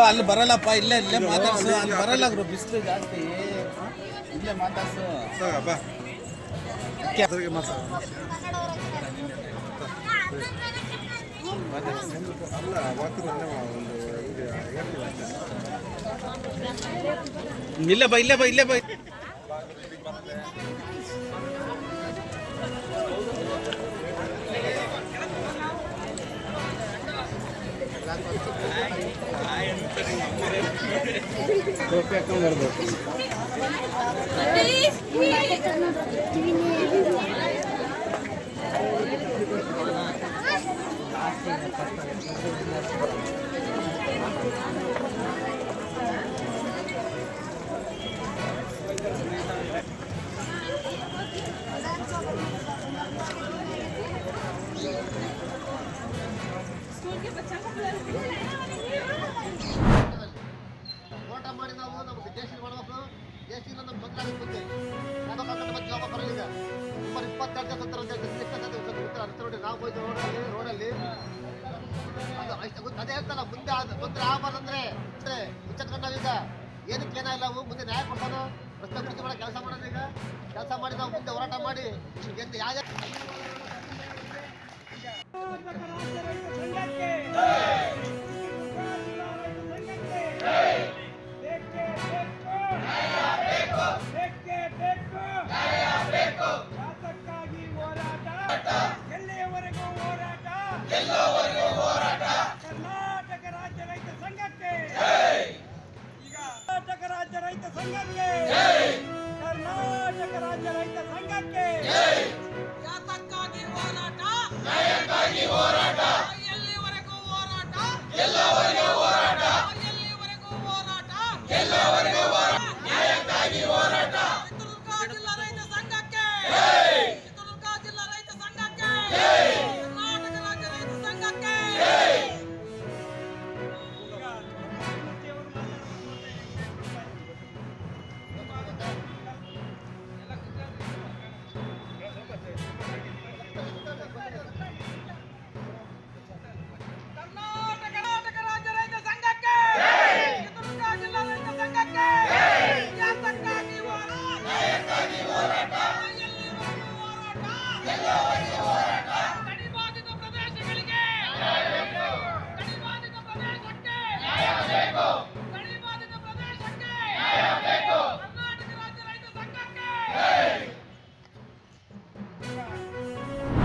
ಅಲ್ಲಿ ಬರಲ್ಲಪ್ಪ, ಇಲ್ಲೇ ಇಲ್ಲೇ ಮಾತಾಡ್ಸು. ಅಲ್ಲಿ ಬರಲ್ಲ ಗುರು, ಬಿಸಿಲು ಜಾಸ್ತಿ. ಇಲ್ಲೇ ಮಾತಾಡ್ಸು. ಇಲ್ಲೇ ಬಾ, ಇಲ್ಲೇ ಬಾ, ಇಲ್ಲೇ ಬಾ. ಟೋಪಿ ಹಾಕೊಂಡು ಬರ್ಬೇಕು. ಓಟ ಮಾಡಿ ನಾವು ನಮ್ಮ ದೇಶದ ಮಾಡಬೇಕು. ದೇಶದಿಂದ ನಮ್ಮ ಬದಲಾಗುತ್ತೆ. ನಮ್ಮ ಜವಾಬ ಬರಲಿಲ್ಲ. ಸುಮಾರು 22 ನೋಡಿ ನಾವು ಹೋಯ್ತು ರೋಡಲ್ಲಿ ಅದೇ ಹೇಳ್ತಲ್ಲ, ಮುಂದೆ ತೊಂದರೆ ಆಗಬಾರ್ದಂದ್ರೆ ಮುಚ್ಚಟ್ಕೊಂಡು ನಾವೀಗ ಏನಕ್ಕೆ ಏನಾಗಿಲ್ಲ. ಮುಂದೆ ನ್ಯಾಯ ಕೊಡ್ತಾನೋ ರಸ್ತೆ ಅಭಿವೃದ್ಧಿ ಮಾಡೋ ಕೆಲಸ ಮಾಡೋದು. ಈಗ ಕೆಲಸ ಮಾಡಿ ನಾವು ಮುಂದೆ ಹೋರಾಟ ಮಾಡಿ ಯಾವ ಕರ್ನಾಟಕ ರಾಜ್ಯ ರೈತ ಸಂಘಕ್ಕೆ ಈಗ ಕರ್ನಾಟಕ ರಾಜ್ಯ ರೈತ ಸಂಘ